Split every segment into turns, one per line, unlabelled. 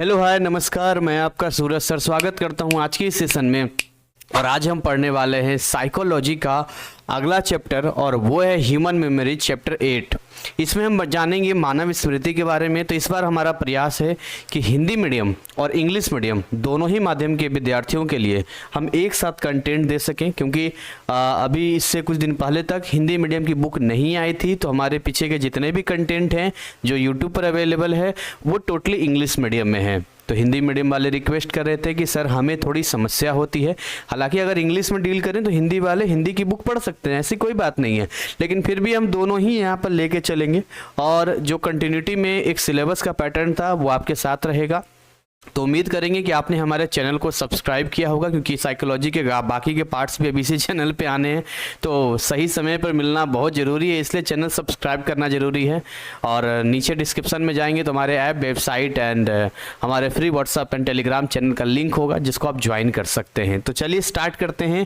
Hello hi नमस्कार, मैं आपका सूरज सर स्वागत करता हूं आज के इस सेशन में। और आज हम पढ़ने वाले हैं साइकोलॉजी का अगला चैप्टर और वो है ह्यूमन मेमोरी चैप्टर 8। इसमें हम जानेंगे मानव स्मृति के बारे में। तो इस बार हमारा प्रयास है कि हिंदी मीडियम और इंग्लिश मीडियम दोनों ही माध्यम के विद्यार्थियों के लिए हम एक साथ कंटेंट दे सकें, क्योंकि अभी इससे कुछ दिन पहले तक हिंदी मीडियम की बुक नहीं आई थी। तो हमारे पीछे के जितने भी कंटेंट हैं जो यूट्यूब पर अवेलेबल है वो टोटली इंग्लिश मीडियम में है। तो हिंदी मीडियम वाले रिक्वेस्ट कर रहे थे कि सर हमें थोड़ी समस्या होती है, हालांकि अगर इंग्लिश में डील करें तो हिंदी वाले हिंदी की बुक पढ़ सकते हैं, ऐसी कोई बात नहीं है। लेकिन फिर भी हम दोनों ही यहाँ पर लेके चलेंगे और जो कंटिन्यूटी में एक सिलेबस का पैटर्न था वो आपके साथ रहेगा। तो उम्मीद करेंगे कि आपने हमारे चैनल को सब्सक्राइब किया होगा, क्योंकि साइकोलॉजी के बाकी के पार्ट्स भी अभी इसी चैनल पे आने हैं। तो सही समय पर मिलना बहुत ज़रूरी है, इसलिए चैनल सब्सक्राइब करना ज़रूरी है। और नीचे डिस्क्रिप्शन में जाएंगे तो हमारे ऐप, वेबसाइट एंड हमारे free WhatsApp and Telegram channel का लिंक होगा जिसको आप ज्वाइन कर सकते हैं। तो चलिए स्टार्ट करते हैं।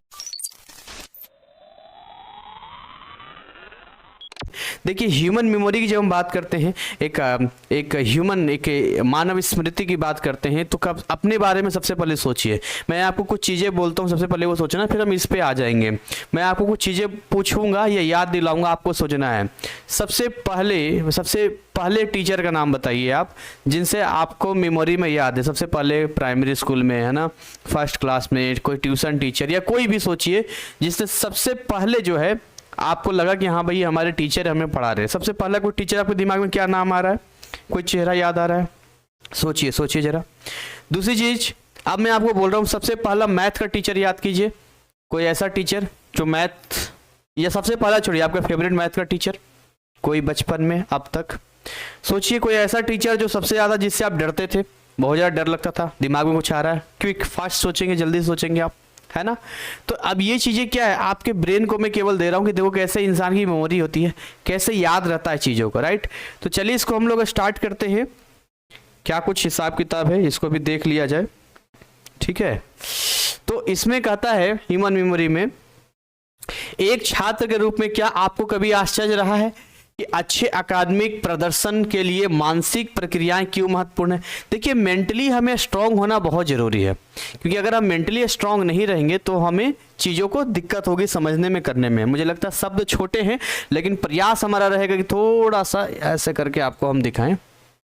देखिए, ह्यूमन मेमोरी की जब हम बात करते हैं, एक मानव स्मृति की बात करते हैं, तो कब अपने बारे में सबसे पहले सोचिए। मैं आपको कुछ चीज़ें बोलता हूँ, सबसे पहले वो सोचना, फिर हम इस पे आ जाएंगे। मैं आपको कुछ चीज़ें पूछूंगा या याद दिलाऊंगा, आपको सोचना है। सबसे पहले टीचर का नाम बताइए आप, जिनसे आपको मेमोरी में याद है। सबसे पहले प्राइमरी स्कूल में, है ना, फर्स्ट क्लास में, कोई ट्यूशन टीचर या कोई भी सोचिए जिससे सबसे पहले जो है आपको लगा कि हाँ भाई हमारे टीचर हमें पढ़ा रहे हैं। सबसे पहला कोई टीचर आपके दिमाग में क्या नाम आ रहा है, कोई चेहरा याद आ रहा है? सोचिए जरा। दूसरी चीज, अब मैं आपको बोल रहा हूँ, सबसे पहला मैथ का टीचर याद कीजिए। कोई ऐसा टीचर जो मैथ, या सबसे पहला छोड़िए, आपका फेवरेट मैथ का टीचर कोई बचपन में अब तक? सोचिए कोई ऐसा टीचर जो सबसे ज्यादा, जिससे आप डरते थे, बहुत ज्यादा डर लगता था। दिमाग में कुछ आ रहा है? क्विक फास्ट सोचेंगे, जल्दी सोचेंगे आप, है ना। तो अब ये चीजें क्या है, आपके ब्रेन को मैं केवल दे रहा हूं कि देखो कैसे इंसान की मेमोरी होती है, कैसे याद रहता है चीजों को, राइट। तो चलिए इसको हम लोग स्टार्ट करते हैं। क्या कुछ हिसाब किताब है, इसको भी देख लिया जाए, ठीक है। तो इसमें कहता है ह्यूमन मेमोरी में, एक छात्र के रूप में क्या आपको कभी आश्चर्य रहा है कि अच्छे अकादमिक प्रदर्शन के लिए मानसिक प्रक्रियाएं क्यों महत्वपूर्ण है? देखिए, मेंटली हमें स्ट्रांग होना बहुत जरूरी है, क्योंकि अगर हम मेंटली स्ट्रांग नहीं रहेंगे तो हमें चीज़ों को दिक्कत होगी समझने में, करने में। मुझे लगता है शब्द छोटे हैं, लेकिन प्रयास हमारा रहेगा कि थोड़ा सा ऐसे करके आपको हम दिखाएं,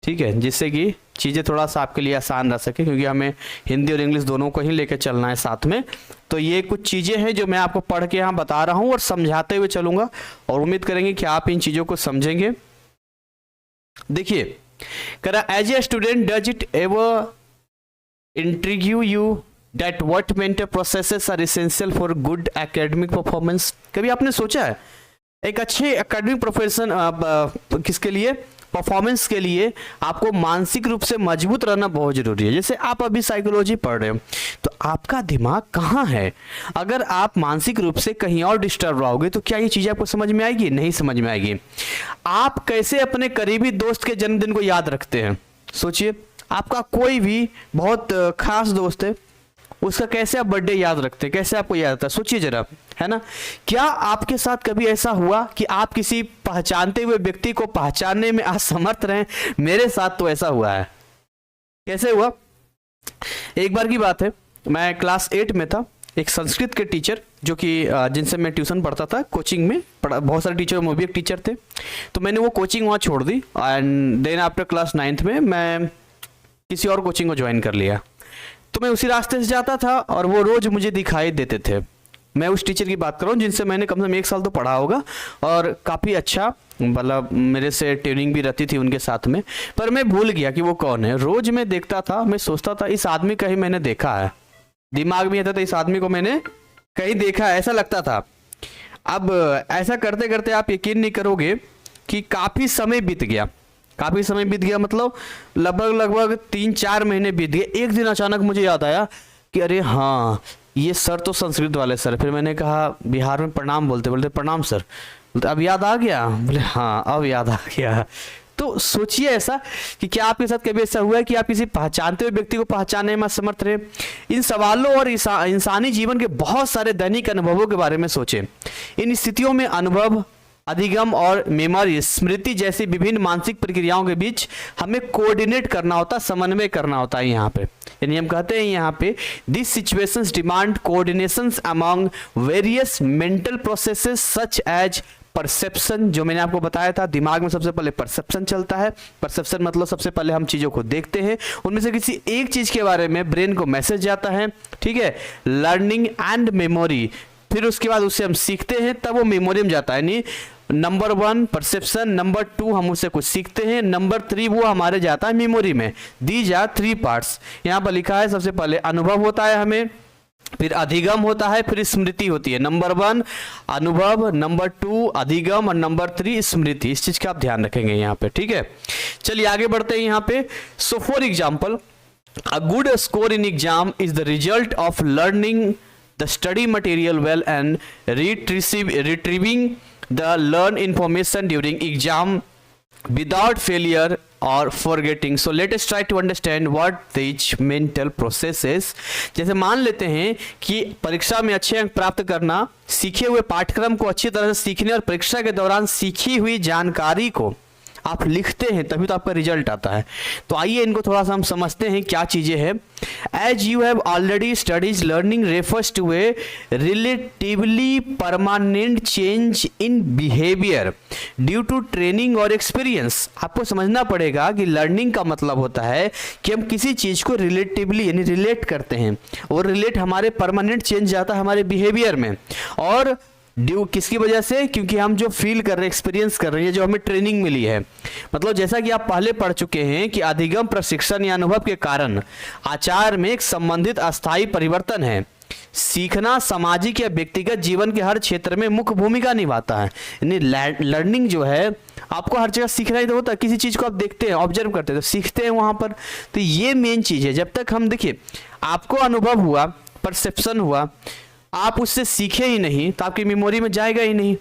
ठीक है, जिससे कि चीज़ें थोड़ा सा आपके लिए आसान रह सके, क्योंकि हमें हिंदी और इंग्लिश दोनों को ही लेकर चलना है साथ में। तो ये कुछ चीज़ें हैं जो मैं आपको पढ़ के यहाँ बता रहा हूँ और समझाते हुए चलूंगा, और उम्मीद करेंगे कि आप इन चीज़ों को समझेंगे। देखिए, करा as a student does it ever intrigue you that what mental processes are essential for good academic performance? कभी आपने सोचा है एक अच्छे एकेडमिक प्रोफेशन किसके लिए, परफॉर्मेंस के लिए आपको मानसिक रूप से मजबूत रहना बहुत जरूरी है। जैसे आप अभी साइकोलॉजी पढ़ रहे हो, तो आपका दिमाग कहाँ है? अगर आप मानसिक रूप से कहीं और डिस्टर्ब रहोगे तो क्या ये चीज़ आपको समझ में आएगी? नहीं समझ में आएगी। आप कैसे अपने करीबी दोस्त के जन्मदिन को याद रखते हैं? सोचिए, आपका कोई भी बहुत खास दोस्त है, उसका कैसे आप बर्थडे याद रखते हैं, कैसे आपको याद आता है? सोचिए जरा, है ना। क्या आपके साथ कभी ऐसा हुआ कि आप किसी पहचानते हुए व्यक्ति को पहचानने में असमर्थ रहे? मेरे साथ तो ऐसा हुआ है। कैसे हुआ? एक बार की बात है, मैं क्लास 8 में था। एक संस्कृत के टीचर, जो कि जिनसे मैं ट्यूशन पढ़ता था, कोचिंग में बहुत सारे टीचर, वो भी एक टीचर थे। तो मैंने वो कोचिंग वहाँ छोड़ दी and then after class 9th में मैं किसी और कोचिंग को ज्वाइन कर लिया। तो मैं उसी रास्ते से जाता था और वो रोज मुझे दिखाई देते थे। मैं उस टीचर की बात कर रहा हूँ जिनसे मैंने कम से कम 1 साल तो पढ़ा होगा, और काफ़ी अच्छा, मतलब मेरे से ट्रेनिंग भी रहती थी उनके साथ में। पर मैं भूल गया कि वो कौन है। रोज मैं देखता था, मैं सोचता था इस आदमी कहीं मैंने देखा है, दिमाग में आता था इस आदमी को मैंने कहीं देखा है, ऐसा लगता था। अब ऐसा करते करते आप यकीन नहीं करोगे कि काफ़ी समय बीत गया। मतलब लगभग 3-4 महीने बीत गए। एक दिन अचानक मुझे याद आया कि अरे हाँ, ये सर तो संस्कृत वाले सर। फिर मैंने कहा, बिहार में प्रणाम बोलते बोलते प्रणाम सर, बोलते अब याद आ गया? बोले हाँ अब याद आ गया। तो सोचिए ऐसा कि क्या आपके साथ कभी ऐसा हुआ है कि आप किसी पहचानते हुए व्यक्ति को पहचानने में असमर्थ रहे? इन सवालों और इंसानी जीवन के बहुत सारे दैनिक अनुभवों के बारे में सोचें। इन स्थितियों में अनुभव अधिगम और मेमोरी, स्मृति जैसी विभिन्न मानसिक प्रक्रियाओं के बीच हमें कोऑर्डिनेट करना होता है, समन्वय करना होता है यहाँ पे। यानी हम कहते हैं यहाँ पे this situations demand coordinations among various mental processes such as perception. जो मैंने आपको बताया था, दिमाग में सबसे पहले परसेप्शन चलता है। परसेप्शन मतलब सबसे पहले हम चीजों को देखते हैं, उनमें से किसी एक चीज के बारे में ब्रेन को मैसेज जाता है, ठीक है। लर्निंग एंड मेमोरी, फिर उसके बाद उससे हम सीखते हैं, तब वो मेमोरी में जाता है। यानी नंबर 1 परसेप्शन, नंबर 2 हम उससे कुछ सीखते हैं, नंबर 3 वो हमारे जाता है मेमोरी में। These are 3 parts. यहाँ पर लिखा है सबसे पहले अनुभव होता है हमें, फिर अधिगम होता है, फिर स्मृति होती है। नंबर 1 अनुभव, नंबर 2 अधिगम और नंबर 3 स्मृति। इस चीज का आप ध्यान रखेंगे यहाँ पे, ठीक है। चलिए आगे बढ़ते हैं यहाँ पे। So for example, a good score in exam is the result of learning the study material well and retrieving the learned information during exam without failure or forgetting. So let us try to understand what these mental processes. जैसे मान लेते हैं कि परीक्षा में अच्छे अंक प्राप्त करना, सीखे हुए पाठ्यक्रम को अच्छी तरह से सीखने और परीक्षा के दौरान सीखी हुई जानकारी को आप लिखते हैं, तभी तो आपका रिजल्ट आता है। तो आइए इनको थोड़ा सा हम समझते हैं क्या चीजें हैं। As you have already studies, learning refers to a relatively permanent change in behaviour due to training और एक्सपीरियंस। आपको समझना पड़ेगा कि लर्निंग का मतलब होता है कि हम किसी चीज को रिलेटिवली यानी रिलेट करते हैं, और रिलेट हमारे परमानेंट चेंज जाता है हमारे बिहेवियर में। और ड्यू किसकी वजह से? क्योंकि हम जो फील कर रहे हैं, एक्सपीरियंस कर रहे हैं, जो हमें ट्रेनिंग मिली है। मतलब जैसा कि आप पहले पढ़ चुके हैं कि अधिगम, प्रशिक्षण या अनुभव के कारण आचार में एक संबंधित अस्थायी परिवर्तन है। सीखना सामाजिक या व्यक्तिगत जीवन के हर क्षेत्र में मुख्य भूमिका निभाता है। यानी लर्निंग जो है, आपको हर जगह सीखना ही तो होता है। किसी चीज को आप देखते हैं, ऑब्जर्व करते हैं, तो सीखते हैं वहां पर। तो ये मेन चीज है। जब तक हम देखिए, आपको अनुभव हुआ, परसेप्शन हुआ, आप उससे सीखे ही नहीं तो आपकी मेमोरी में जाएगा ही नहीं।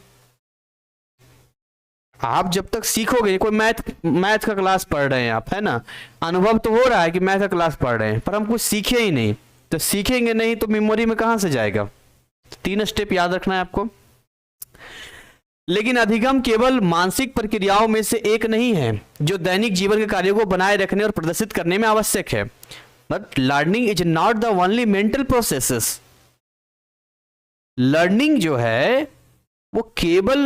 आप जब तक सीखोगे, कोई मैथ का क्लास पढ़ रहे हैं आप, है ना, अनुभव तो हो रहा है कि मैथ का क्लास पढ़ रहे हैं, पर हम कुछ सीखे ही नहीं, तो सीखेंगे नहीं तो मेमोरी में कहां से जाएगा। 3 स्टेप याद रखना है आपको। लेकिन अधिगम केवल मानसिक प्रक्रियाओं में से एक नहीं है जो दैनिक जीवन के कार्यों को बनाए रखने और प्रदर्शित करने में आवश्यक है। But learning is not the only mental processes. Learning जो है वो केवल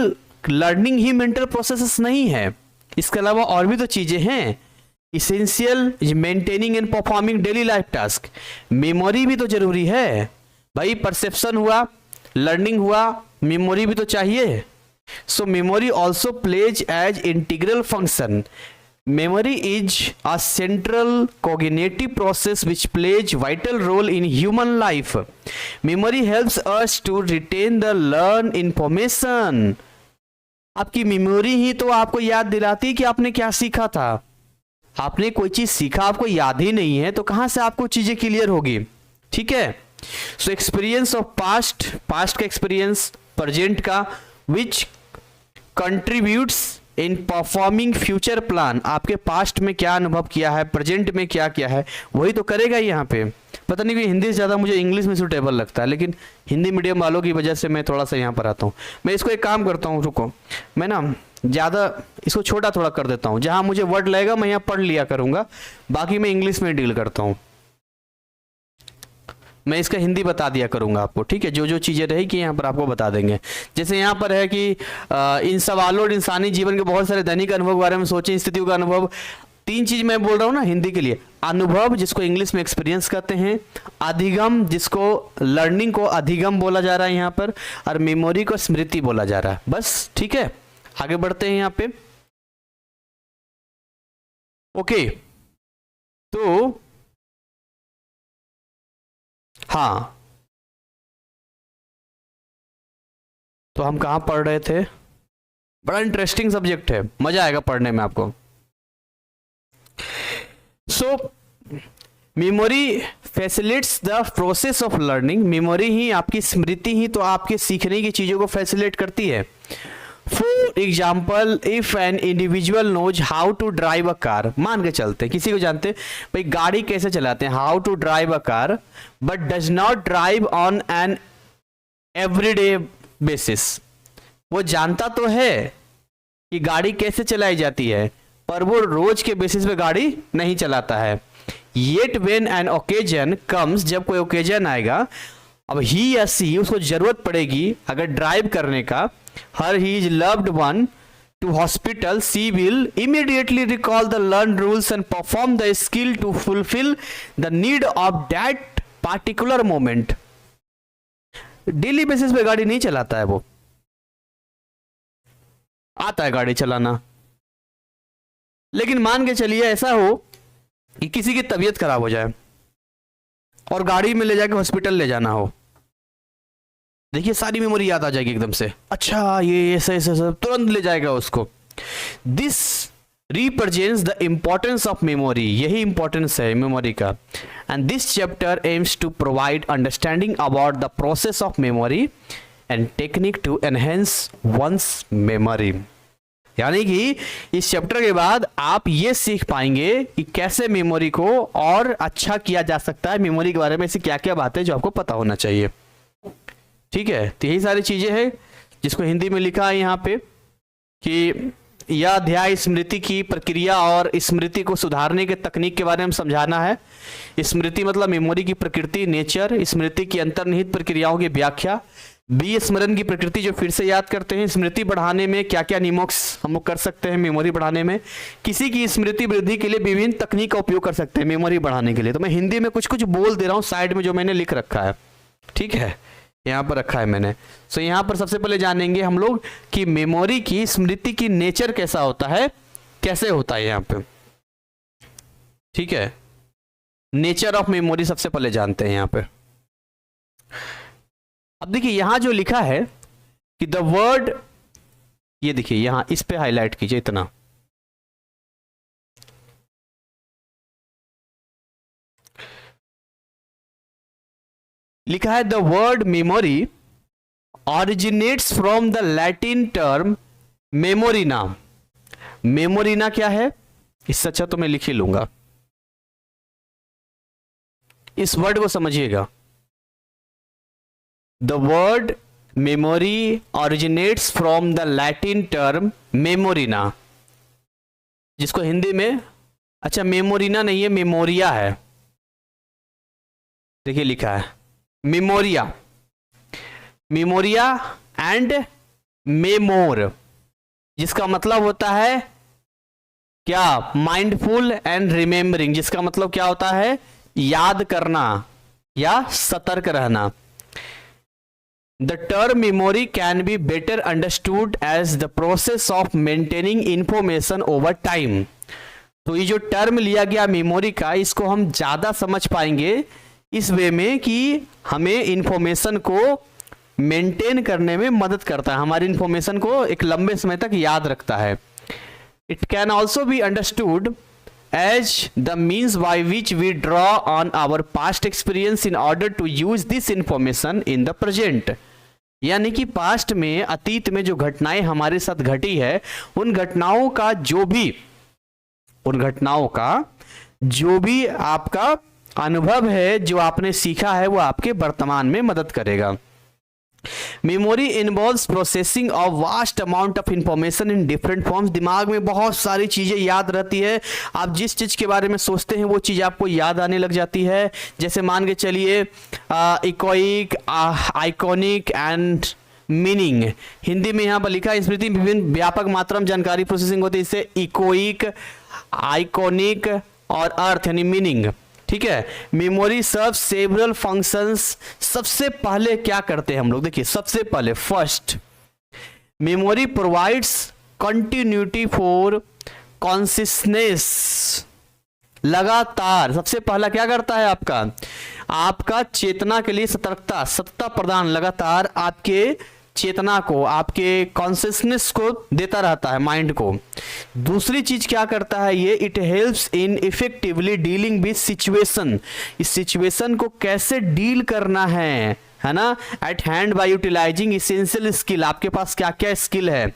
लर्निंग ही मेंटल प्रोसेसेस नहीं है, इसके अलावा और भी तो चीजें हैं। Essential maintaining and performing daily life task. Memory भी तो जरूरी है भाई। परसेप्शन हुआ, लर्निंग हुआ, मेमोरी भी तो चाहिए। So memory also plays as integral function. Memory is a central cognitive process which plays vital role in human life. Memory helps us to retain the learned information. आपकी memory ही तो आपको याद दिलाती है कि आपने क्या सीखा था। आपने कोई चीज सीखा, आपको याद ही नहीं है, तो कहां से आपको चीजें क्लियर होगी। ठीक है। सो एक्सपीरियंस ऑफ पास्ट का एक्सपीरियंस, प्रेजेंट का, which contributes in performing future plan. आपके पास्ट में क्या अनुभव किया है, प्रेजेंट में क्या किया है, वही तो करेगा यहाँ पे। पता नहीं कि हिंदी से ज़्यादा मुझे इंग्लिश में सूटेबल लगता है, लेकिन हिंदी मीडियम वालों की वजह से मैं थोड़ा सा यहाँ पर आता हूँ। मैं इसको एक काम करता हूँ, रुको, मैं ना ज़्यादा इसको छोटा थोड़ा कर देता हूँ। जहाँ मुझे वर्ड लगेगा मैं यहाँ पढ़ लिया करूँगा, बाकी मैं इंग्लिश में डील करता हूँ। मैं इसका हिंदी बता दिया करूंगा आपको, ठीक है। जो जो चीज़ें रहेगी यहाँ पर आपको बता देंगे। जैसे यहाँ पर है कि इन सवालों और इंसानी जीवन के बहुत सारे दैनिक अनुभव के बारे में सोचें, स्थितियों का अनुभव। 3 चीज मैं बोल रहा हूँ ना हिंदी के लिए। अनुभव, जिसको इंग्लिश में एक्सपीरियंस कहते हैं, अधिगम, जिसको लर्निंग को अधिगम बोला जा रहा है यहाँ पर, और मेमोरी को स्मृति बोला जा रहा है। बस, ठीक है। आगे बढ़ते हैं यहाँ पे। ओके, तो हाँ, तो हम कहाँ पढ़ रहे थे? बड़ा इंटरेस्टिंग सब्जेक्ट है, मजा आएगा पढ़ने में आपको। So memory facilitates the process of learning. Memory ही, आपकी स्मृति ही तो आपके सीखने की चीजों को फैसिलिटेट करती है। For example, if an individual knows how to drive a car, मान के चलते किसी को जानते भाई गाड़ी कैसे चलाते हैं, how to drive a car, but does not drive on an everyday basis. वो जानता तो है कि गाड़ी कैसे चलाई जाती है, पर वो रोज के बेसिस पे गाड़ी नहीं चलाता है। Yet when an occasion comes, जब कोई ओकेजन आएगा, अब ही या सी उसको जरूरत पड़ेगी अगर ड्राइव करने का, her his loved one to hospital, she will immediately recall the learn rules and perform the skill to fulfil the need of that particular moment. Daily basis पे गाड़ी नहीं चलाता है, वो आता है गाड़ी चलाना, लेकिन मान के चलिए ऐसा हो कि किसी की तबीयत खराब हो जाए और गाड़ी में ले जाके हॉस्पिटल ले जाना हो, देखिए सारी मेमोरी याद आ जाएगी एकदम से, अच्छा ये ऐसा ऐसा सब तुरंत ले जाएगा उसको। This represents the importance of memory, यही इंपॉर्टेंस है मेमोरी का। And this chapter aims to provide understanding about the process of memory and technique to enhance one's memory. यानी कि इस चैप्टर के बाद आप ये सीख पाएंगे कि कैसे मेमोरी को और अच्छा किया जा सकता है, मेमोरी के बारे में ऐसी क्या क्या बातें जो आपको पता होना चाहिए। ठीक है, तो यही सारी चीजें हैं जिसको हिंदी में लिखा है यहाँ पे कि यह अध्याय स्मृति की प्रक्रिया और स्मृति को सुधारने के तकनीक के बारे में समझाना है। स्मृति मतलब मेमोरी की प्रकृति, नेचर, स्मृति की अंतर्निहित प्रक्रियाओं की व्याख्या, बी स्मरण की प्रकृति जो फिर से याद करते हैं, स्मृति बढ़ाने में क्या क्या नियमों हम लोग कर सकते हैं मेमोरी बढ़ाने में, किसी की स्मृति वृद्धि के लिए विभिन्न तकनीक का उपयोग कर सकते हैं मेमोरी बढ़ाने के लिए। तो मैं हिंदी में कुछ कुछ बोल दे रहा हूँ साइड में जो मैंने लिख रखा है, ठीक है, यहाँ पर रखा है मैंने। सो यहाँ पर सबसे पहले जानेंगे हम लोग कि मेमोरी की स्मृति की नेचर कैसा होता है, कैसे होता है यहाँ पे, ठीक है। नेचर ऑफ मेमोरी सबसे पहले जानते हैं यहाँ पे। अब देखिए यहां जो लिखा है कि द वर्ड, ये देखिए यहां इस पे हाईलाइट कीजिए इतना, लिखा है the word memory originates from the Latin term memorina. Memorina क्या है, इससे अच्छा तो मैं लिख ही लूंगा, इस वर्ड को समझिएगा। The word memory originates from the Latin term memorina, जिसको हिंदी में, अच्छा मेमोरिना नहीं है, मेमोरिया है, देखिए लिखा है मेमोरिया, मेमोरिया एंड मेमोर, जिसका मतलब होता है क्या, माइंडफुल एंड रिमेम्बरिंग, जिसका मतलब क्या होता है, याद करना या सतर्क रहना। The term memory can be better understood as the process of maintaining information over time। तो ये जो टर्म लिया गया मेमोरी का, इसको हम ज्यादा समझ पाएंगे इस वे में कि हमें इंफॉर्मेशन को मेंटेन करने में मदद करता है, हमारी इंफॉर्मेशन को एक लंबे समय तक याद रखता है। It can also be understood as the means by which we draw on our past experience in order to use this information in the present। यानी कि पास्ट में, अतीत में जो घटनाएं हमारे साथ घटी है, उन घटनाओं का जो भी आपका अनुभव है, जो आपने सीखा है, वो आपके वर्तमान में मदद करेगा। Memory involves processing of vast amount of information in different forms. दिमाग में बहुत सारी चीजें याद रहती है, आप जिस चीज के बारे में सोचते हैं वो चीज आपको याद आने लग जाती है। जैसे मान के चलिए echoic, iconic and meaning, Hindi में यहाँ पर लिखा है स्मृति विभिन्न व्यापक मात्रा में जानकारी प्रोसेसिंग होती है, इससे इकोइक, आइकॉनिक और अर्थ यानी मीनिंग, ठीक है। मेमोरी सर्व सेवरल फंक्शंस। सबसे पहले क्या करते हैं हम लोग, देखिए सबसे पहले first, memory provides continuity for consciousness. लगातार सबसे पहला क्या करता है, आपका चेतना के लिए सतर्कता प्रदान, लगातार आपके चेतना को, आपके कॉन्शियसनेस को देता रहता है, माइंड को। दूसरी चीज क्या करता है ये, it helps in effectively dealing with situation. इस सिचुएशन को कैसे डील करना है ना, at hand by utilising essential skill, आपके पास क्या क्या स्किल है।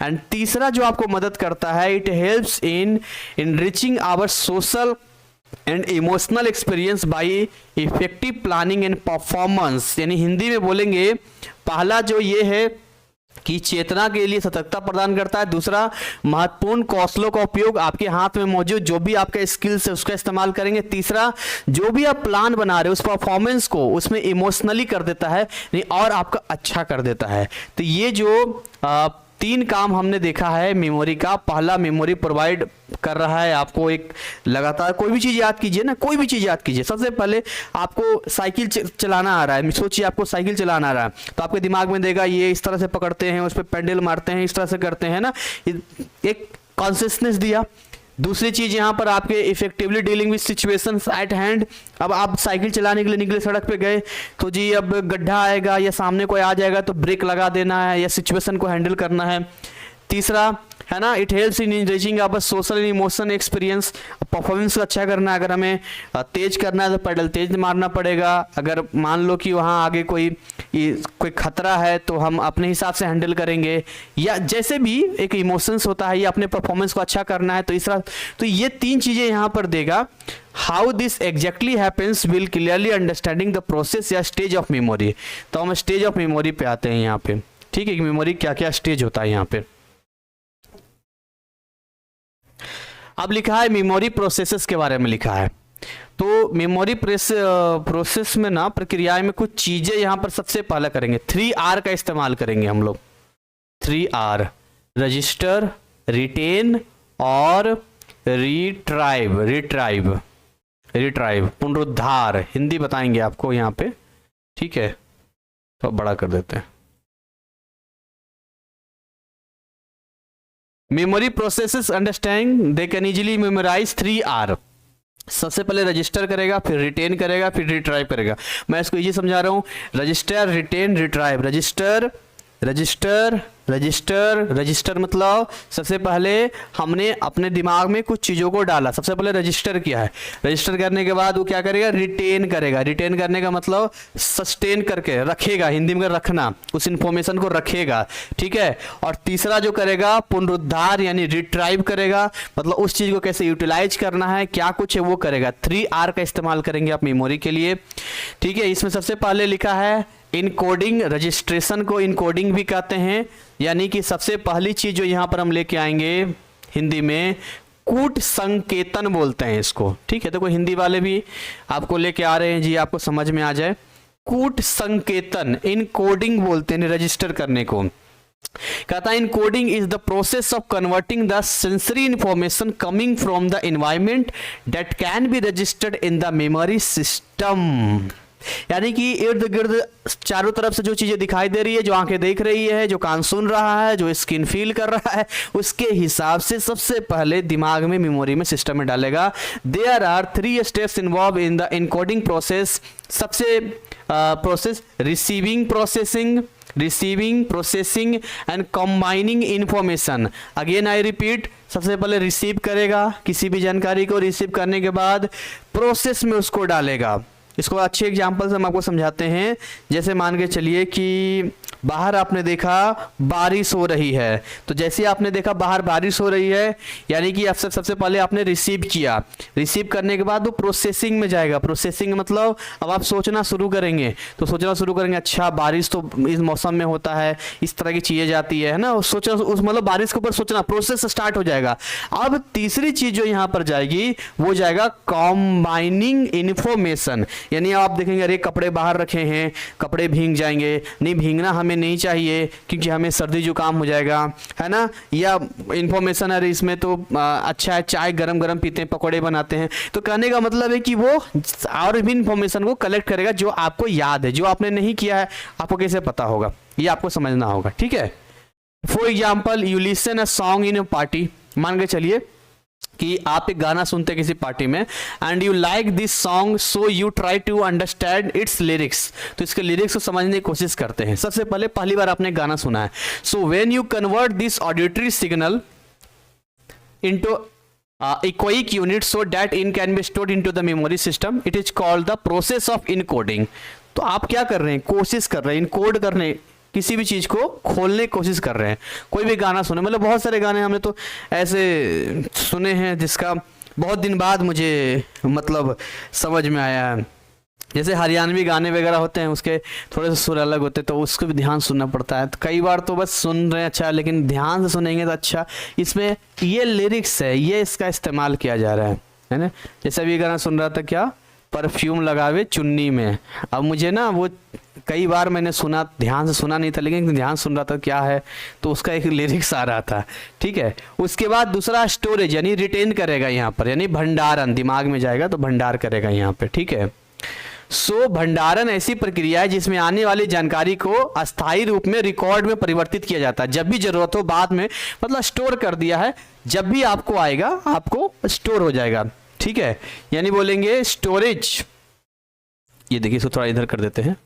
एंड तीसरा जो आपको मदद करता है, it helps in enriching our social and emotional experience by effective planning and performance. यानी हिंदी में बोलेंगे, पहला जो ये है कि चेतना के लिए सतर्कता प्रदान करता है। दूसरा, महत्वपूर्ण कौशलों का उपयोग, आपके हाथ में मौजूद जो भी आपका स्किल्स है उसका इस्तेमाल करेंगे। तीसरा, जो भी आप प्लान बना रहे हो उस परफॉर्मेंस को उसमें इमोशनली कर देता है नहीं और आपका अच्छा कर देता है। तो ये जो 3 काम हमने देखा है मेमोरी का। पहला, मेमोरी प्रोवाइड कर रहा है आपको एक लगातार, कोई भी चीज़ याद कीजिए ना, कोई भी चीज़ याद कीजिए। सबसे पहले आपको साइकिल चलाना आ रहा है, सोचिए आपको साइकिल चलाना आ रहा है तो आपके दिमाग में देगा ये इस तरह से पकड़ते हैं, उस पर पेडल मारते हैं, इस तरह से करते हैं ना, एक कॉन्सियसनेस दिया। दूसरी चीज यहाँ पर आपके effectively dealing with situations eight hand. अब आप साइकिल चलाने के लिए निकले, सड़क पे गए तो जी अब गड्ढा आएगा या सामने कोई आ जाएगा तो ब्रेक लगा देना है या सिचुएशन को हैंडल करना है। तीसरा है ना, it helps in engaging our social and emotional experience. Performance अच्छा करना है, अगर हमें तेज करना है तो पेडल तेज मारना पड़ेगा। अगर मान लो कि वहाँ आगे कोई खतरा है तो हम अपने हिसाब से हैंडल करेंगे, या जैसे भी एक इमोशंस होता है, ये अपने परफॉर्मेंस को अच्छा करना है तो इस तरह। तो ये 3 चीज़ें यहाँ पर देगा। How this exactly happens will clearly understanding the process या स्टेज ऑफ मेमोरी। तो हम स्टेज ऑफ मेमोरी पे आते हैं यहाँ पे, ठीक है, मेमोरी क्या क्या स्टेज होता है यहाँ पे। अब लिखा है मेमोरी प्रोसेसेस के बारे में लिखा है। तो मेमोरी प्रोसेस में ना, प्रक्रिया में कुछ चीजें यहां पर सबसे पहले करेंगे। 3R का इस्तेमाल करेंगे हम लोग। 3R, रजिस्टर, रिटेन और रिट्राइव, पुनरुद्धार। हिंदी बताएंगे आपको यहाँ पे, ठीक है, तो बड़ा कर देते हैं। Memory processes understand they can easily memorise 3R। सबसे पहले रजिस्टर करेगा, फिर रिटेन करेगा, फिर रिट्राइव करेगा। मैं इसको इजी समझा रहा हूँ। Register, retain, retrieve. रजिस्टर मतलब सबसे पहले हमने अपने दिमाग में कुछ चीज़ों को डाला, सबसे पहले रजिस्टर किया है। रजिस्टर करने के बाद वो क्या करेगा, रिटेन करेगा। रिटेन करने का मतलब सस्टेन करके रखेगा, हिंदी में रखना, उस इंफॉर्मेशन को रखेगा, ठीक है। और तीसरा जो करेगा, पुनरुद्धार यानी रिट्राइव करेगा, मतलब उस चीज़ को कैसे यूटिलाइज करना है, क्या कुछ है वो करेगा। 3R का इस्तेमाल करेंगे आप मेमोरी के लिए, ठीक है। इसमें सबसे पहले लिखा है इनकोडिंग। रजिस्ट्रेशन को इनकोडिंग भी कहते हैं, यानी कि सबसे पहली चीज जो यहां पर हम लेके आएंगे, हिंदी में कूट संकेतन बोलते हैं इसको, ठीक है। तो कोई हिंदी वाले भी आपको लेके आ रहे हैं जी, आपको समझ में आ जाए। कूट संकेतन, इनकोडिंग बोलते हैं रजिस्टर करने को। कहता है encoding is the process of converting the sensory information coming from the environment that can be registered in the memory system. यानी कि इर्द गिर्द चारों तरफ से जो चीजें दिखाई दे रही है, जो आंखें देख रही है, जो कान सुन रहा है, जो स्किन फील कर रहा है, उसके हिसाब से सबसे पहले दिमाग में, मेमोरी में, सिस्टम में डालेगा। There are 3 steps involve in the encoding process. सबसे process receiving processing and combining information. Again I repeat, सबसे पहले रिसीव करेगा किसी भी जानकारी को, रिसीव करने के बाद प्रोसेस में उसको डालेगा। इसको अच्छे एग्जाम्पल से हम आपको समझाते हैं। जैसे मान के चलिए कि बाहर आपने देखा बारिश हो रही है, तो जैसे आपने देखा बाहर बारिश हो रही है, यानी कि सबसे पहले आपने रिसीव किया। रिसीव करने के बाद वो प्रोसेसिंग में जाएगा। प्रोसेसिंग मतलब अब आप सोचना शुरू करेंगे, तो सोचना शुरू करेंगे, अच्छा बारिश तो इस मौसम में होता है, इस तरह की चीज़ें जाती है ना, सोचना, उस मतलब बारिश के ऊपर सोचना, प्रोसेस स्टार्ट हो जाएगा। अब तीसरी चीज़ जो यहाँ पर जाएगी वो जाएगा कॉम्बाइनिंग इन्फॉर्मेशन। यानी आप देखेंगे अरे कपड़े बाहर रखे हैं, कपड़े भीग जाएंगे, नहीं भीगना हमें नहीं चाहिए क्योंकि हमें सर्दी जुकाम हो जाएगा, है ना। या इंफॉर्मेशन अरे इसमें तो अच्छा है, चाय गरम गरम पीते हैं, पकौड़े बनाते हैं। तो कहने का मतलब है कि वो और भी इंफॉर्मेशन को कलेक्ट करेगा जो आपको याद है, जो आपने नहीं किया है आपको कैसे पता होगा, ये आपको समझना होगा, ठीक है। For example you listen a song in a party. मान के चलिए कि आप एक गाना सुनते किसी पार्टी में, and you like this song, so you try to understand its lyrics. तो इसके लिरिक्स को समझने की कोशिश करते हैं। सबसे पहले पहली बार आपने गाना सुना है, so when you convert this auditory signal into echoic unit so that in can be stored into the memory system, it is called the process of encoding। तो आप क्या कर रहे हैं, कोशिश कर रहे हैं इनकोड करने, किसी भी चीज़ को खोलने की कोशिश कर रहे हैं। कोई भी गाना सुने, मतलब बहुत सारे गाने हमने तो ऐसे सुने हैं जिसका बहुत दिन बाद मुझे मतलब समझ में आया है। जैसे हरियाणवी गाने वगैरह होते हैं, उसके थोड़े से सुर अलग होते हैं, तो उसको भी ध्यान सुनना पड़ता है। तो कई बार तो बस सुन रहे हैं अच्छा, लेकिन ध्यान से सुनेंगे तो अच्छा। इसमें ये लिरिक्स है, ये इसका इस्तेमाल किया जा रहा है ना। जैसे अभी गाना सुन रहा था, क्या, परफ्यूम लगावे चुन्नी में। अब मुझे ना वो कई बार मैंने सुना, ध्यान से सुना नहीं था, लेकिन ध्यान सुन रहा था क्या है, तो उसका एक लिरिक्स आ रहा था। ठीक है, उसके बाद दूसरा स्टोरेज, यानी रिटेन करेगा यहाँ पर, यानी भंडारण, दिमाग में जाएगा तो भंडार करेगा यहाँ पे। ठीक है, सो भंडारण ऐसी प्रक्रिया है जिसमें आने वाली जानकारी को अस्थायी रूप में रिकॉर्ड में परिवर्तित किया जाता है। जब भी जरूरत हो बाद में, मतलब स्टोर कर दिया है, जब भी आपको आएगा आपको स्टोर हो जाएगा। ठीक है, यानी बोलेंगे स्टोरेज। ये देखिए, इसको थोड़ा इधर कर देते हैं।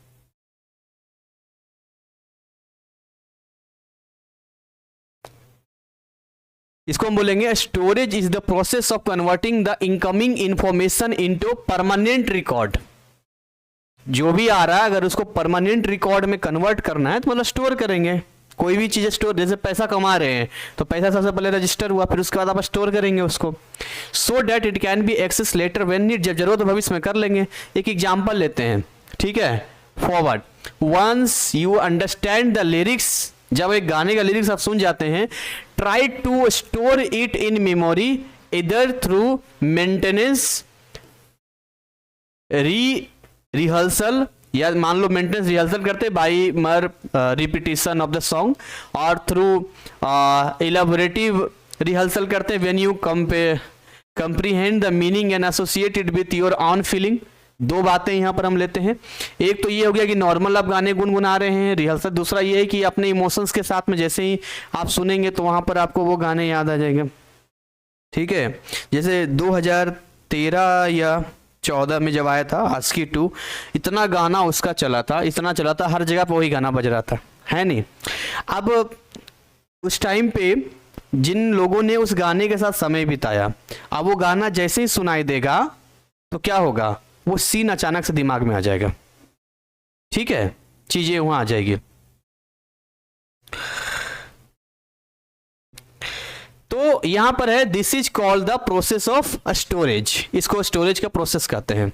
इसको हम बोलेंगे storage is the process of converting the incoming information into permanent record. जो भी आ रहा है अगर उसको परमानेंट रिकॉर्ड में कन्वर्ट करना है तो मतलब स्टोर करेंगे। कोई भी चीज़ स्टोर, जैसे पैसा कमा रहे हैं तो पैसा सबसे पहले रजिस्टर हुआ, फिर उसके बाद आप स्टोर करेंगे उसको, so that it can be access later when need, जब जरूरत हो भविष्य में कर लेंगे। एक एग्जांपल लेते हैं। ठीक है, forward, once you understand the lyrics, जब एक गाने का लिरिक्स आप सुन जाते हैं, try to store it in memory इधर थ्रू मेंटेनेंस, रिहर्सल, या मान लो मेंटेनेंस रिहर्सल करते by mere repetition of the song, और थ्रू इलाबोरेटिव रिहर्सल करते when you comprehend the meaning and associated with your own feeling. दो बातें यहाँ पर हम लेते हैं। एक तो ये हो गया कि नॉर्मल आप गाने गुनगुना रहे हैं, रिहर्सल। दूसरा ये है कि अपने इमोशंस के साथ में जैसे ही आप सुनेंगे तो वहाँ पर आपको वो गाने याद आ जाएंगे। ठीक है, जैसे 2013 या 14 में जब आया था आस्की 2, इतना गाना उसका चला था, इतना चला था, हर जगह पर वही गाना बज रहा था, है नहीं। अब उस टाइम पे जिन लोगों ने उस गाने के साथ समय बिताया, अब वो गाना जैसे ही सुनाई देगा तो क्या होगा, वो सीन अचानक से दिमाग में आ जाएगा। ठीक है, चीजें वहां आ जाएगी। तो यहां पर है this is called the process of storage, इसको स्टोरेज का प्रोसेस कहते हैं।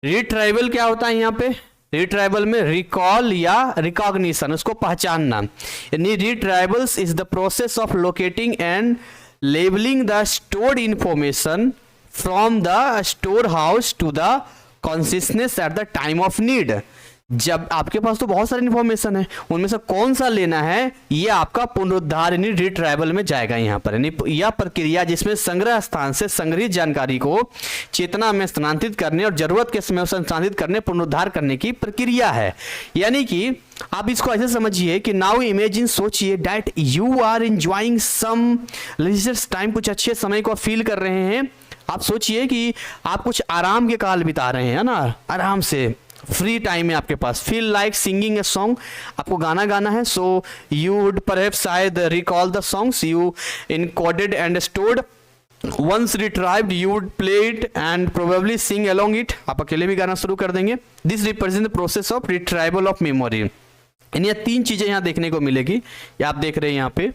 रिट्राइवल क्या होता है यहाँ पे, रिट्राइवल में रिकॉल या रिकॉग्निशन, उसको पहचानना, यानी retrievals is the process of locating and labelling the stored information from the store house to the consciousness at the time of need. जब आपके पास तो बहुत सारी इंफॉर्मेशन है, उनमें से कौन सा लेना है, ये आपका पुनरुद्धार यानी रिट्राइवल में जाएगा यहाँ पर। यानी यह प्रक्रिया जिसमें संग्रह स्थान से संग्रहित जानकारी को चेतना में स्थानांतरित करने और जरूरत के समय स्थानांतरित करने, पुनरुद्धार करने की प्रक्रिया है। यानी कि आप इसको ऐसे समझिए कि नाउ इमेजिन, सोचिए that you are enjoying some leisure time, कुछ अच्छे समय को फील कर रहे हैं। आप सोचिए कि आप कुछ आराम के काल बिता रहे हैं ना, आराम से फ्री टाइम है आपके पास, feel like singing a song, आपको गाना गाना है, सो यू वुड परहैप्स शायद recall the songs you encoded and stored, once retrieved you would play it and probably sing along it, आप अकेले भी गाना शुरू कर देंगे। This represent the process of retrieval of memory. यानी 3 चीजें यहाँ देखने को मिलेगी, ये आप देख रहे हैं यहाँ पे।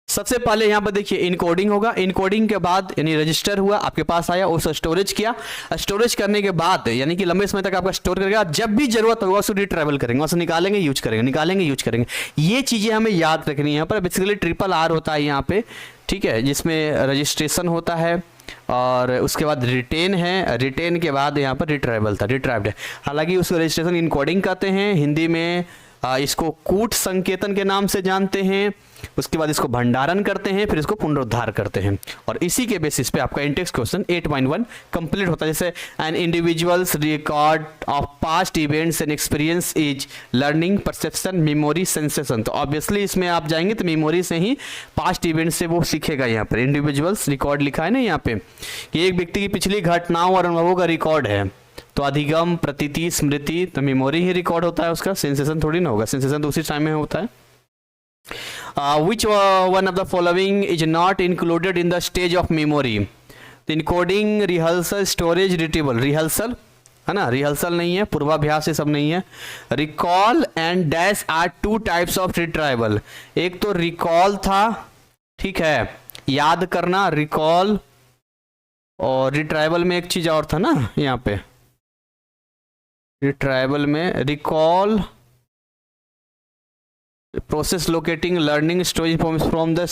सबसे पहले यहाँ पर देखिए इनकोडिंग होगा, इनकोडिंग के बाद यानी रजिस्टर हुआ, आपके पास आया, उसे स्टोरेज किया, स्टोरेज करने के बाद यानी कि लंबे समय तक आपका स्टोर करेगा, जब भी जरूरत होगा उसको रिट्राइवल करेंगे, वहाँ से निकालेंगे यूज करेंगे, निकालेंगे यूज करेंगे। ये चीज़ें हमें याद रखनी है। यहाँ पर बेसिकली RRR होता है यहाँ पे, ठीक है, जिसमें रजिस्ट्रेशन होता है और उसके बाद रिटेन है, रिटेन के बाद यहाँ पर रिट्राइवल था, रिट्राइव्ड है। हालांकि उसको रजिस्ट्रेशन इनकोडिंग कहते हैं, हिंदी में इसको कूट संकेतन के नाम से जानते हैं। उसके बाद इसको भंडारण करते हैं, फिर इसको पुनरुद्धार करते हैं, और इसी के बेसिस पे आपका इंटेक्स क्वेश्चन 8.1 कंप्लीट होता है। जैसे an individuals record of past events and experience is learning, perception, memory, sensation. तो ऑब्वियसली इसमें आप जाएंगे तो मेमोरी से ही पास्ट इवेंट से वो सीखेगा। यहाँ पर इंडिविजुअल्स रिकॉर्ड लिखा है ना यहाँ पे कि एक व्यक्ति की पिछली घटनाओं और अनुभवों का रिकॉर्ड है, तो अधिगम, प्रतीति, स्मृति, तो मेमोरी ही रिकॉर्ड होता है उसका, सेंसेशन थोड़ी ना होगा, सेंसेशन तो उसी टाइम में होता है। Which one of the following is not included in the stage of memory? Encoding, rehearsal, storage, retrieval. Rehearsal है ना, रिहर्सल नहीं है, पूर्वाभ्यास ये सब नहीं है। Recall and dash are 2 types of retrieval. एक तो रिकॉल था, ठीक है, याद करना, रिकॉल, और रिट्राइवल में एक चीज और था ना यहाँ पे, रिट्राइवल में recall process locating learning storage from the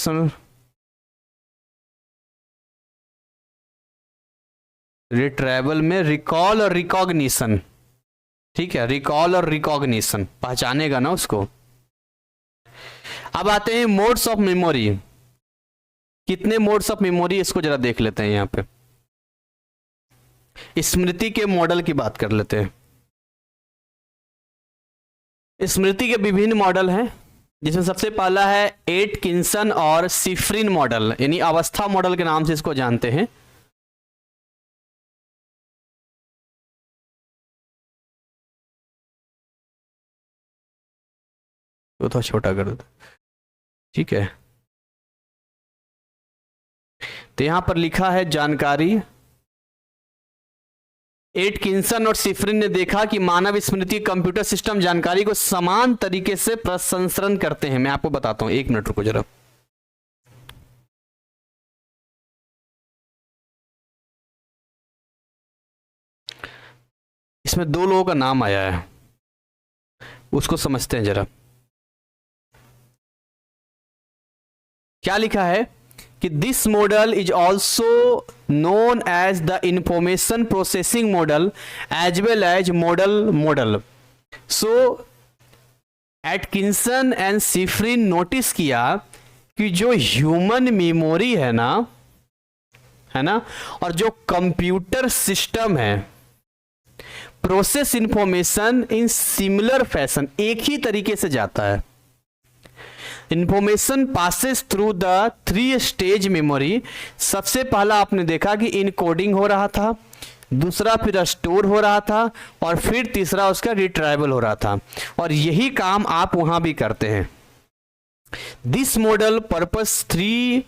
retrieval में रिकॉल और रिकॉग्निशन, ठीक है, रिकॉल और रिकॉग्निशन पहचानेगा ना उसको। अब आते हैं मोड्स ऑफ मेमोरी। कितने मोड्स ऑफ मेमोरी, इसको जरा देख लेते हैं। यहां पे स्मृति के मॉडल की बात कर लेते हैं। स्मृति के विभिन्न मॉडल हैं, जिसमें सबसे पहला है एटकिंसन और शिफ्रिन मॉडल, यानी अवस्था मॉडल के नाम से इसको जानते हैं। तो थोड़ा छोटा कर दो, ठीक है। तो यहां पर लिखा है जानकारी, एटकिंसन और शिफ्रिन ने देखा कि मानव स्मृति कंप्यूटर सिस्टम जानकारी को समान तरीके से प्रसंस्करण करते हैं। मैं आपको बताता हूं, एक मिनट रुको जरा। इसमें दो लोगों का नाम आया है, उसको समझते हैं जरा। क्या लिखा है कि this model is also known as the information processing model as well as model. So Atkinson and Shiffrin notice किया कि जो ह्यूमन मेमोरी है ना और जो कंप्यूटर सिस्टम है, process information in similar fashion, एक ही तरीके से जाता है। Information passes through the 3 stage memory. सबसे पहला आपने देखा कि इनकोडिंग हो रहा था, दूसरा फिर स्टोर हो रहा था, और फिर तीसरा उसका रिट्राइवल हो रहा था। और यही काम आप वहां भी करते हैं। This model purpose 3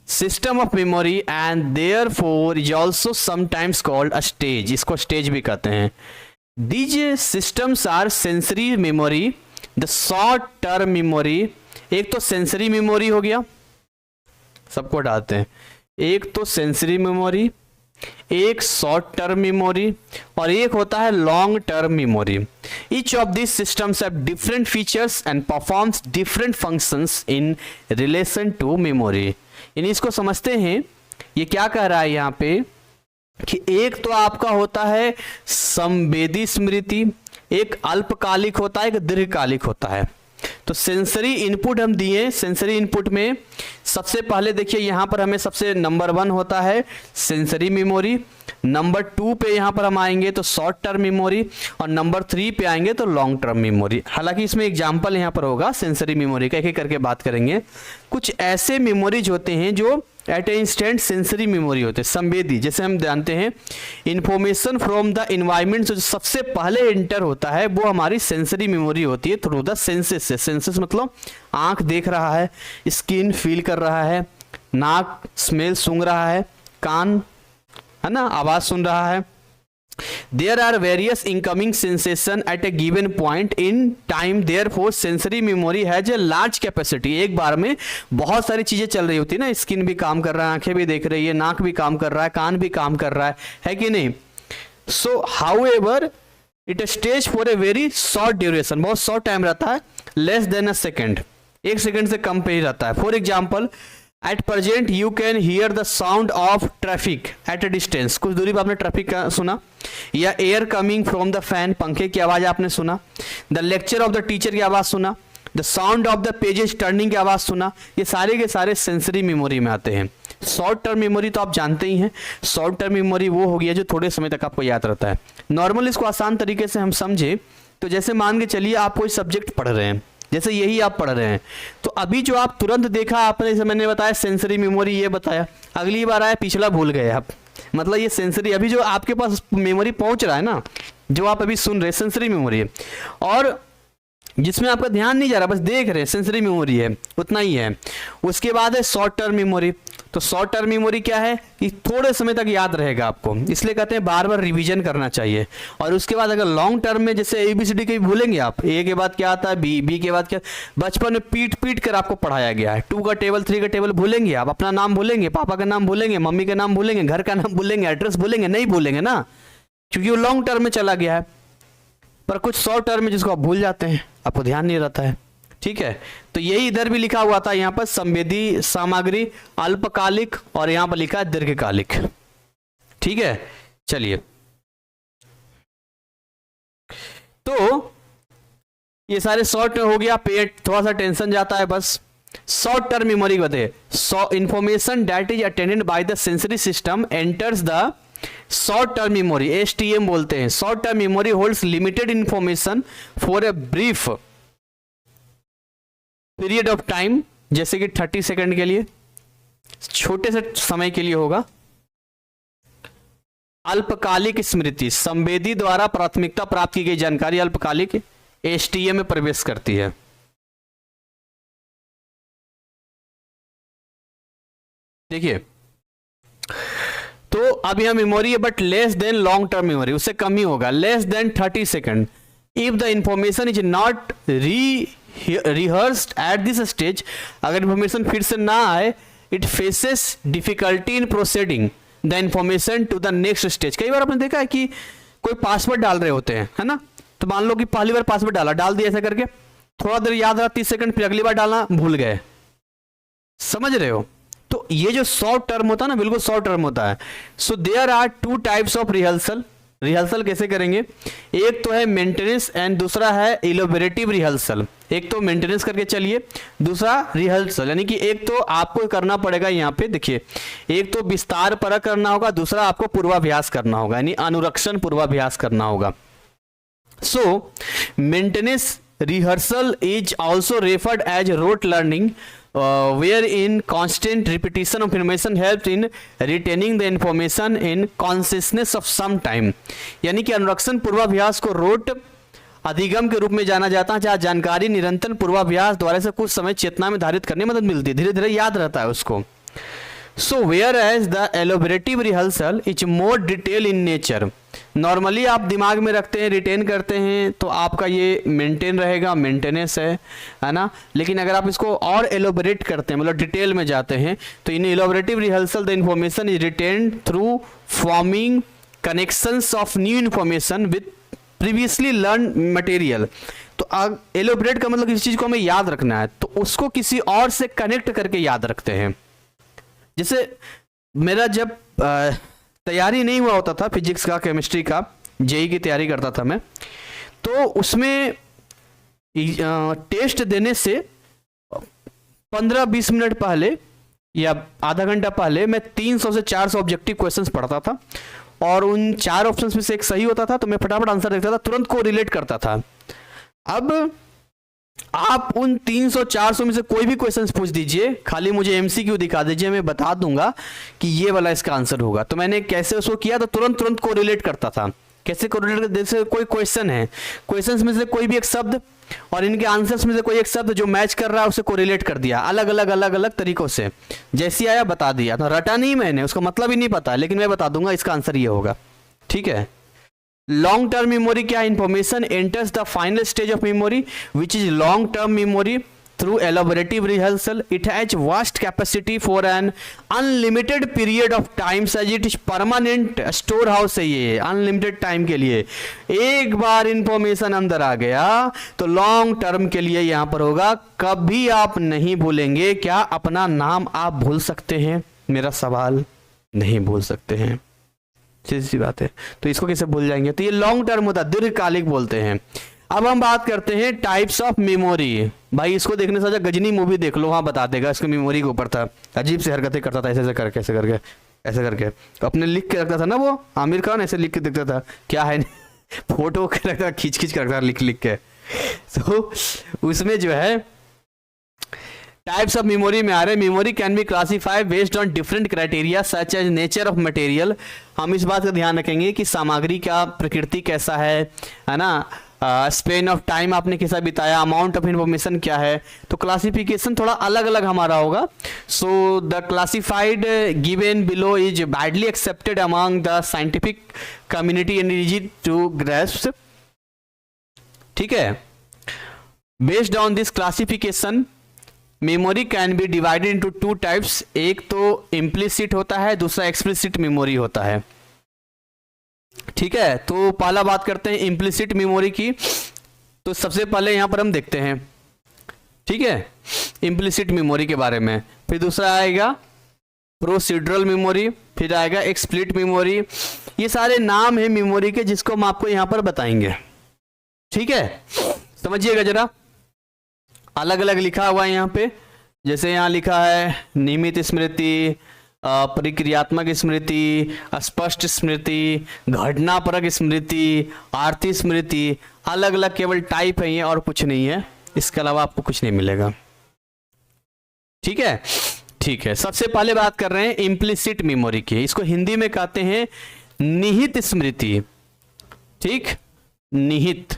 system of memory and therefore is also sometimes called a stage. इसको स्टेज भी कहते हैं। These systems are sensory memory, the short term memory. एक तो सेंसरी मेमोरी हो गया, सबको डालते हैं। एक तो सेंसरी मेमोरी, एक शॉर्ट टर्म मेमोरी, और एक होता है long term memory. Each of this systems have different features and performs different functions in relation to memory. यानी इसको समझते हैं, ये क्या कह रहा है यहाँ पे कि एक तो आपका होता है संवेदी स्मृति, एक अल्पकालिक होता है, एक दीर्घकालिक होता है। तो सेंसरी इनपुट हम दिए, सेंसरी इनपुट में सबसे पहले देखिए यहां पर हमें सबसे नंबर 1 होता है सेंसरी मेमोरी, नंबर 2 पे यहां पर हम आएंगे तो शॉर्ट टर्म मेमोरी, और नंबर 3 पे आएंगे तो लॉन्ग टर्म मेमोरी। हालांकि इसमें एग्जांपल यहां पर होगा सेंसरी मेमोरी का, एक एक करके बात करेंगे। कुछ ऐसे मेमोरीज होते हैं जो एट ए इंस्टेंट सेंसरी मेमोरी होते हैं, संवेदी। जैसे हम जानते हैं इंफॉर्मेशन फ्रॉम द इन्वायरमेंट जो सबसे पहले इंटर होता है वो हमारी सेंसरी मेमोरी होती है थ्रू द सेंसेस से। सेंसेस मतलब आंख देख रहा है, स्किन फील कर रहा है, नाक स्मेल सूंघ रहा है, कान है ना आवाज सुन रहा है। There are various incoming sensation at a given point in time, therefore sensory memory has a large capacity। एक बार में बहुत सारी चीजें चल रही होती है ना, स्किन भी काम कर रहा है, आंखें भी देख रही है, नाक भी काम कर रहा है, कान भी काम कर रहा है कि नहीं। So however it stays for a very short duration, बहुत शॉर्ट टाइम रहता है, less than a second, 1 second से कम पे ही रहता है। For example at present you can hear the sound of traffic at a distance. कुछ दूरी पर आपने ट्रैफिक का सुना, या air coming from the fan, पंखे की आवाज आपने सुना, the lecture of the teacher की आवाज सुना, the sound of the pages turning की आवाज सुना। ये सारे के सारे सेंसरी मेमोरी में आते हैं। शॉर्ट टर्म मेमोरी तो आप जानते ही हैं, शॉर्ट टर्म मेमोरी वो हो गया जो थोड़े समय तक आपको याद रहता है। नॉर्मल इसको आसान तरीके से हम समझे तो जैसे मान के चलिए आप कोई सब्जेक्ट पढ़ रहे हैं, जैसे यही आप पढ़ रहे हैं, तो अभी जो आप तुरंत देखा आपने, जैसे मैंने बताया सेंसरी मेमोरी ये बताया, अगली बार आया पिछला भूल गए आप, मतलब ये सेंसरी अभी जो आपके पास मेमोरी पहुंच रहा है ना, जो आप अभी सुन रहे सेंसरी मेमोरी है, और जिसमें आपका ध्यान नहीं जा रहा बस देख रहे हैं सेंसरी मेमोरी है, उतना ही है। उसके बाद है शॉर्ट टर्म मेमोरी। तो शॉर्ट टर्म मेमोरी क्या है कि थोड़े समय तक याद रहेगा आपको, इसलिए कहते हैं बार बार रिवीजन करना चाहिए। और उसके बाद अगर लॉन्ग टर्म में जैसे ABCD के भूलेंगे आप, ए के बाद क्या आता है बी, बी के बाद क्या, बचपन में पीट पीट कर आपको पढ़ाया गया है। 2 का टेबल 3 का टेबल भूलेंगे आप, अपना नाम भूलेंगे, पापा का नाम भूलेंगे, मम्मी का नाम भूलेंगे, घर का नाम भूलेंगे, एड्रेस भूलेंगे, नहीं भूलेंगे ना, क्योंकि वो लॉन्ग टर्म में चला गया है। पर कुछ शॉर्ट टर्म है जिसको आप भूल जाते हैं, आपको ध्यान नहीं रहता है। ठीक है, तो यही इधर भी लिखा हुआ था, यहाँ पर संवेदी सामग्री अल्पकालिक और यहाँ पर लिखा है दीर्घकालिक। ठीक है, चलिए, तो ये सारे शॉर्ट हो गया, पेट थोड़ा सा टेंशन जाता है बस। शॉर्ट टर्म मेमोरी बताइए, information that is attended by the sensory system enters the short term memory, STM बोलते हैं। Short term memory holds limited information for a brief period of time, जैसे कि 30 सेकंड के लिए, छोटे से समय के लिए होगा। अल्पकालिक स्मृति, संवेदी द्वारा प्राथमिकता प्राप्त की गई जानकारी अल्पकालिक एसटीएम में प्रवेश करती है। देखिए, तो अब यह मेमोरी है but less than long term memory, उससे कम ही होगा, less than 30 second. If the information is not rehearsed at this stage, अगर इंफॉर्मेशन फिर से ना आए, it faces difficulty in proceeding the information to the next stage. कई बार आपने देखा है कि कोई पासवर्ड डाल रहे होते हैं, है ना, तो मान लो कि पहली बार पासवर्ड डाल दिया ऐसा करके, थोड़ा देर याद रहा 30 सेकंड, फिर अगली बार डालना भूल गए, समझ रहे हो। तो ये जो शॉर्ट टर्म होता है ना, बिल्कुल शॉर्ट टर्म होता है। So there are two types of rehearsal. Rehearsal कैसे करेंगे, एक तो है मेंटेनेंस एंड दूसरा है इलोबरेटिव रिहर्सल। एक तो मेंटेनेंस करके चलिए, दूसरा रिहर्सल, यानी कि एक तो आपको करना पड़ेगा, यहाँ पे देखिए, एक तो विस्तार परक करना होगा, दूसरा आपको पूर्वाभ्यास करना होगा, यानी अनुरक्षण पूर्वाभ्यास करना होगा। So maintenance rehearsal is also referred as rote learning, wherein constant repetition of information helps in retaining the information in consciousness of some time। यानी कि अनुरक्षण पूर्वाभ्यास को रोट अधिगम के रूप में जाना जाता है, जहाँ जानकारी निरंतर पूर्वाभ्यास द्वारा से कुछ समय चेतना में धारित करने में मदद मिलती है, धीरे धीरे याद रहता है उसको। सो whereas the elaborative rehearsal is more detailed in nature। Normally आप दिमाग में रखते हैं, रिटेन करते हैं, तो आपका ये मेंटेन रहेगा, मेंटेनेंस है ना। लेकिन अगर आप इसको और एलोबरेट करते हैं, मतलब डिटेल में जाते हैं, तो in elaborative rehearsal the information is retained through forming connections of new information with previously learn material. तो एलोबरेट का मतलब किसी चीज को हमें याद रखना है, तो उसको किसी और से कनेक्ट करके याद रखते हैं। जैसे मेरा जब तैयारी नहीं हुआ होता था फिजिक्स का, केमिस्ट्री का, जेई की तैयारी करता था मैं, तो उसमें टेस्ट देने से 15-20 मिनट पहले या आधा घंटा पहले मैं 300 से 400 ऑब्जेक्टिव क्वेश्चंस पढ़ता था, और उन 4 ऑप्शंस में से एक सही होता था, तो मैं फटाफट आंसर देखता था, तुरंत को रिलेट करता था। अब आप उन 300-400 में से कोई भी क्वेश्चन पूछ दीजिए, खाली मुझे एमसीक्यू दिखा दीजिए, मैं बता दूंगा कि ये वाला इसका आंसर होगा। तो मैंने कैसे उसको किया, तो तुरंत को रिलेट करता था। कैसे कोरिलेट करते, जैसे कोई क्वेश्चन है, क्वेश्चंस में से कोई भी एक शब्द और इनके आंसर्स में से कोई एक शब्द जो मैच कर रहा है उसे कोरिलेट कर दिया, अलग अलग तरीकों से, जैसी आया बता दिया। तो रटा नहीं मैंने, उसका मतलब ही नहीं पता, लेकिन मैं बता दूंगा इसका आंसर ये होगा। ठीक है। लॉन्ग टर्म मेमोरी क्या, information enters the final stage of memory which is long term memory through elaborative rehearsal. It has vast capacity for an unlimited period of time, as it is permanent storehouse है ये, unlimited time के लिए। एक बार information अंदर आ गया तो long term के लिए यहाँ पर होगा, कभी आप नहीं भूलेंगे। क्या अपना नाम आप भूल सकते हैं? मेरा सवाल, नहीं भूल सकते हैं, सीधी सी बात है। तो इसको कैसे भूल जाएंगे? तो ये लॉन्ग टर्म होता है, दीर्घकालिक बोलते हैं। अब हम बात करते हैं टाइप्स ऑफ मेमोरी। भाई इसको देखने से अच्छा गजनी मूवी देख लो, वहां बता देगा। इसके मेमोरी के ऊपर था, अजीब से हरकतें करता था, ऐसे करके ऐसे करके ऐसे करके अपने लिख के रखता था ना, वो आमिर खान ऐसे लिख के देखता था, क्या है फोटो के रखता था, खींच के रखता था लिख के। तो उसमें जो है टाइप्स ऑफ मेमोरी में आ रहे, memory can be classified based on different criteria such as nature of material. हम इस बात का ध्यान रखेंगे कि सामग्री का प्रकृति कैसा है ना, स्पेन ऑफ टाइम आपने कैसा बिताया, अमाउंट ऑफ इंफॉर्मेशन क्या है। तो क्लासिफिकेशन थोड़ा अलग अलग हमारा होगा। So the classified given below is widely accepted among the scientific community and easy to grasp. ठीक है। Based on this classification memory can be divided into 2 types. एक तो इम्प्लिसिट होता है, दूसरा एक्सप्लिसिट मेमोरी होता है। ठीक है, तो पहला बात करते हैं इम्प्लिसिट मेमोरी की। तो सबसे पहले यहां पर हम देखते हैं, ठीक है, इम्प्लिसिट मेमोरी के बारे में। फिर दूसरा आएगा प्रोसीड्यूरल मेमोरी, फिर आएगा एक्सप्लिसिट मेमोरी। ये सारे नाम हैं मेमोरी के जिसको हम आपको यहां पर बताएंगे। ठीक है, समझिएगा जरा, अलग अलग लिखा हुआ है यहां पे। जैसे यहां लिखा है नियमित स्मृति, प्रक्रियात्मक स्मृति, स्पष्ट स्मृति, घटनापरक स्मृति, आर्थिक स्मृति, अलग अलग केवल टाइप है ये और कुछ नहीं है, इसके अलावा आपको कुछ नहीं मिलेगा। ठीक है, ठीक है, सबसे पहले बात कर रहे हैं इम्प्लिसिट मेमोरी की। इसको हिंदी में कहते हैं निहित स्मृति। ठीक, निहित।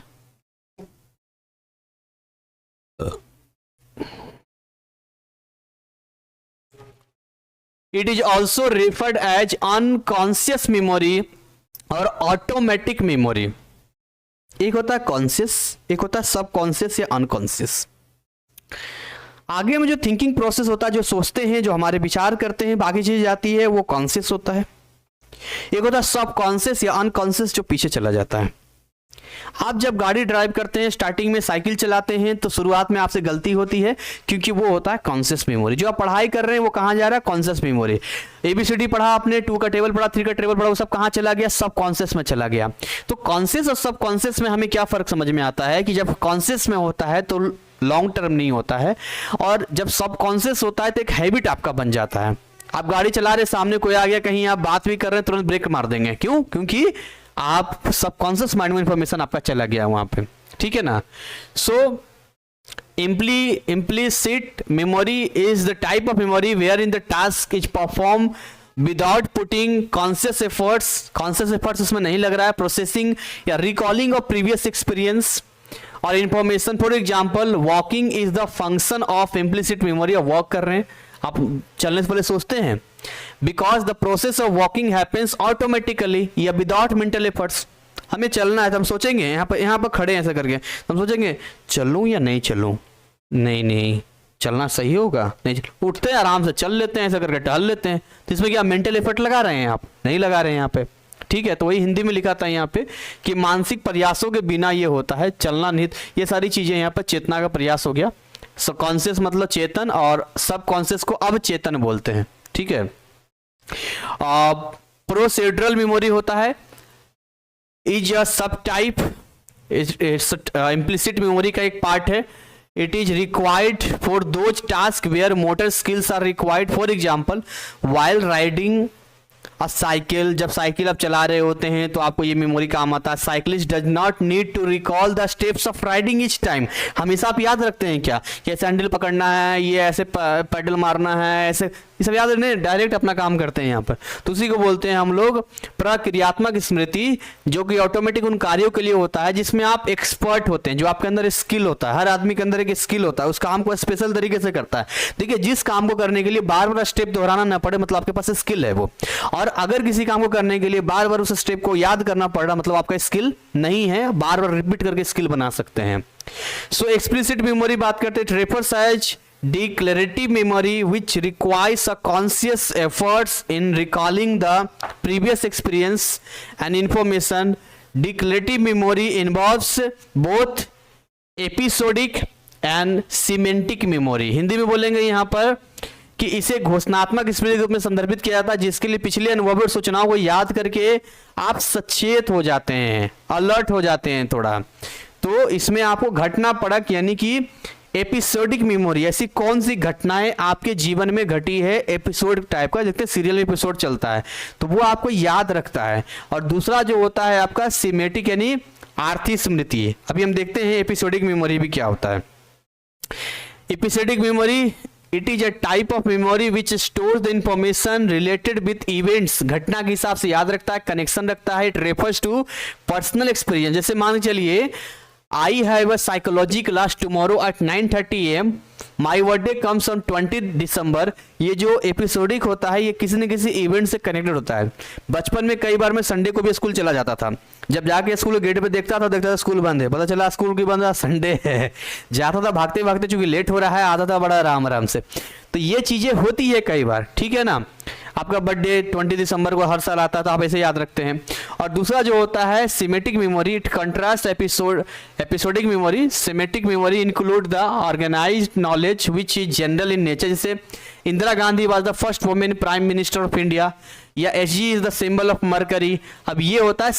It is also referred as unconscious memory और ऑटोमेटिक मेमोरी। एक होता है कॉन्शियस, एक होता है सब कॉन्शियस या अनकॉन्शियस। आगे में जो थिंकिंग प्रोसेस होता है, जो सोचते हैं, जो हमारे विचार करते हैं, बाकी चीज जाती है, वो कॉन्शियस होता है। एक होता है सब कॉन्शियस या अनकॉन्शियस, जो पीछे चला जाता है। आप जब गाड़ी ड्राइव करते हैं, स्टार्टिंग में साइकिल चलाते हैं, तो शुरुआत में आपसे गलती होती है, क्योंकि वो होता है कॉन्शियस मेमोरी। जो आप पढ़ाई कर रहे हैं वो कहां जा रहा है? Conscious memory. एबीसीडी पढ़ा आपने, 2 का टेबल पढ़ा, 3 का टेबल पढ़ा, वो सब कहां चला गया? सब कॉन्शियस में चला गया। तो कॉन्शियस और सब कॉन्शियस में हमें क्या फर्क समझ में आता है कि जब कॉन्शियस में होता है तो लॉन्ग टर्म नहीं होता है, और जब सब कॉन्शियस होता है तो एक हैबिट आपका बन जाता है। आप गाड़ी चला रहे, सामने कोई आ गया, कहीं आप बात भी कर रहे हैं, तुरंत ब्रेक मार देंगे। क्यों? क्योंकि आप सबकॉन्शियस माइंड में इंफॉर्मेशन आपका चला गया वहां पे। ठीक है ना? सो implicit memory is the type of memory wherein the task is performed without putting conscious efforts इसमें नहीं लग रहा है, प्रोसेसिंग या रिकॉलिंग ऑफ प्रीवियस एक्सपीरियंस और information. For example, walking is the function of implicit memory. आप walk कर रहे हैं, आप चलने से पहले सोचते हैं, because the process of walking happens automatically या विदाउट मेंटल एफर्ट्स। हमें चलना है तो हम सोचेंगे, यहाँ पर खड़े हैं ऐसा करके, हम सोचेंगे चलूं या नहीं चलूं, नहीं चलना सही होगा, नहीं उठते हैं आराम से चल लेते हैं, ऐसा करके टहल लेते हैं। तो इसमें क्या मेंटल एफर्ट लगा रहे हैं? आप नहीं लगा रहे हैं यहाँ पे। ठीक है, तो वही हिंदी में लिखा था यहाँ पे कि मानसिक प्रयासों के बिना ये होता है, चलना नहीं। ये सारी चीजें यहाँ पर चेतना का प्रयास हो गया। सबकॉन्शियस मतलब चेतन, और सबकॉन्शियस को अब चेतन बोलते हैं। ठीक है, प्रोसीड्यूरल मेमोरी होता है, इज अ सब टाइप, इम्प्लिसिट मेमोरी का एक पार्ट है। It is required for those task where motor skills are required. For example, while riding a cycle, जब साइकिल आप चला रहे होते हैं तो आपको ये मेमोरी काम आता है। Cyclist does not need to recall the steps of riding each time. हमेशा आप याद रखते हैं क्या? कैसे हैंडल पकड़ना है, ये ऐसे पेडल मारना है, ऐसे ये सब याद रखने, डायरेक्ट अपना काम करते हैं यहाँ पर। तो उसी को बोलते हैं हम लोग प्रक्रियात्मक स्मृति, जो कि ऑटोमेटिक उन कार्यों के लिए होता है जिसमें आप एक्सपर्ट होते हैं, जो आपके अंदर स्किल होता है। हर आदमी के अंदर एक स्किल होता है, उस काम को स्पेशल तरीके से करता है। देखिए, जिस काम को करने के लिए बार बार स्टेप दोहराना ना पड़े, मतलब आपके पास स्किल है वो। और अगर किसी काम को करने के लिए बार बार उस स्टेप को याद करना पड़ रहा, मतलब आपका स्किल नहीं है, बार बार रिपीट करके स्किल बना सकते हैं। सो एक्सप्लिसिट मेमोरी बात करते हैं, refers as declarative memory which requires a conscious efforts in recalling the previous experience and information. Declarative memory involves both episodic and semantic memory. Hindi में बोलेंगे यहाँ पर कि इसे घोषणात्मक स्मृति के रूप में संदर्भित किया जाता है, जिसके लिए पिछले अनुभव और सूचनाओं को याद करके आप सचेत हो जाते हैं, अलर्ट हो जाते हैं थोड़ा। तो इसमें आपको घटना परक यानी कि एपिसोडिक मेमोरी, ऐसी कौन सी घटनाएं आपके जीवन में घटी है, एपिसोड टाइप का, देखते हैं सीरियल एपिसोड चलता है तो वो आपको याद रखता है। और दूसरा जो होता है आपका सीमेटिक यानी आर्थिक स्मृति। अभी हम देखते हैं एपिसोडिक मेमोरी भी क्या होता है। Episodic memory, it is a type of memory which stores the information related with events. घटना के हिसाब से याद रखता है, कनेक्शन रखता है। It refers to personal experience. जैसे मान के चलिए, I have a psychology class tomorrow at 9:30 AM. My birthday comes on 20 December. ये जो एपिसोडिक होता है ये किसी न किसी इवेंट से कनेक्टेड होता है। बचपन में कई बार मैं संडे को भी स्कूल चला जाता था। जब जाके स्कूल गेट पे देखता था स्कूल बंद है, पता चला स्कूल की बंद है, संडे है। जाता था भागते भागते, चूंकि लेट हो रहा है, आता था बड़ा आराम से। तो ये चीजें होती है कई बार, ठीक है ना। आपका बर्थडे 20 दिसंबर को हर साल आता है तो आप ऐसे याद रखते हैं। और दूसरा जो होता है semantic memory, it contrast episodic memory. Semantic memory include the organised knowledge which is general in nature. जैसे Indira Gandhi was the first women prime minister of India, या Hg is the symbol of mercury. अब ये होता है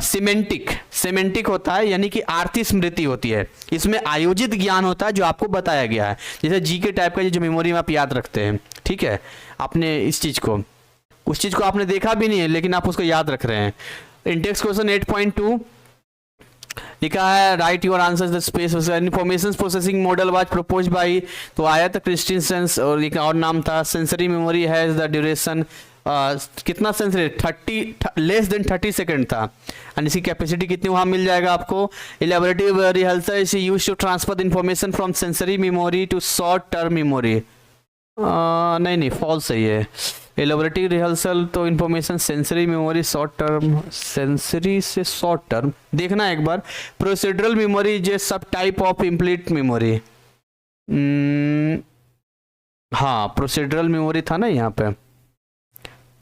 semantic होता है, यानी कि आर्थिक स्मृति होती है, इसमें आयोजित ज्ञान होता है जो आपको बताया गया है। जैसे जी के टाइप का जो मेमोरी में आप याद रखते हैं, ठीक है, आपने इस चीज को, उस चीज को आपने देखा भी नहीं है लेकिन आप उसको याद रख रहे हैं। इंडेक्स क्वेश्चन 8.2 लिखा है write your answer the space information processing model was proposed by, तो आया था क्रिस्टिनसन और एक और नाम था। Sensory memory has the duration कितना सेंसरी 30 लेस देन 30 सेकेंड था, एंड इसकी कैपेसिटी कितनी वहाँ मिल जाएगा आपको। Elaborative rehearsal is used to transfer the information from sensory memory to short term memory. नहीं फॉल्स है ये। इलेबोरेटिव रिहर्सल तो information sensory memory short term, sensory से शॉर्ट टर्म देखना एक बार। प्रोसीडरल मेमोरी जो सब टाइप ऑफ इम्प्लीट मेमोरी, हाँ प्रोसीडरल मेमोरी था ना यहाँ पे,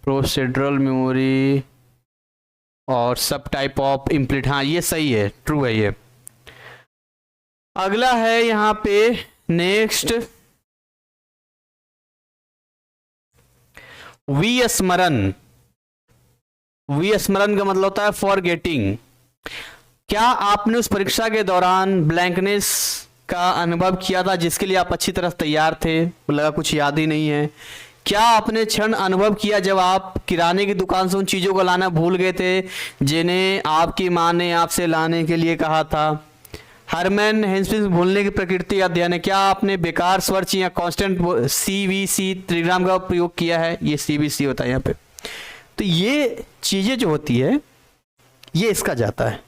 प्रोसीडरल मेमोरी और सब टाइप ऑफ इम्प्लीट, हाँ ये सही है, ट्रू है ये। अगला है यहाँ पे नेक्स्ट विस्मरण। विस्मरण का मतलब होता है फॉरगेटिंग। क्या आपने उस परीक्षा के दौरान ब्लैंकनेस का अनुभव किया था जिसके लिए आप अच्छी तरह तैयार थे, लगा कुछ याद ही नहीं है? क्या आपने क्षण अनुभव किया जब आप किराने की दुकान से उन चीज़ों को लाना भूल गए थे जिन्हें आपकी माँ ने आपसे लाने के लिए कहा था? हरमैन हेंसपिन भूलने की प्रकृति या अध्ययन है। क्या आपने बेकार स्वर चिन्ह या कांस्टेंट CVC त्रिग्राम का प्रयोग किया है? ये CVC होता है यहाँ पे। तो ये चीज़ें जो होती है ये इसका जाता है।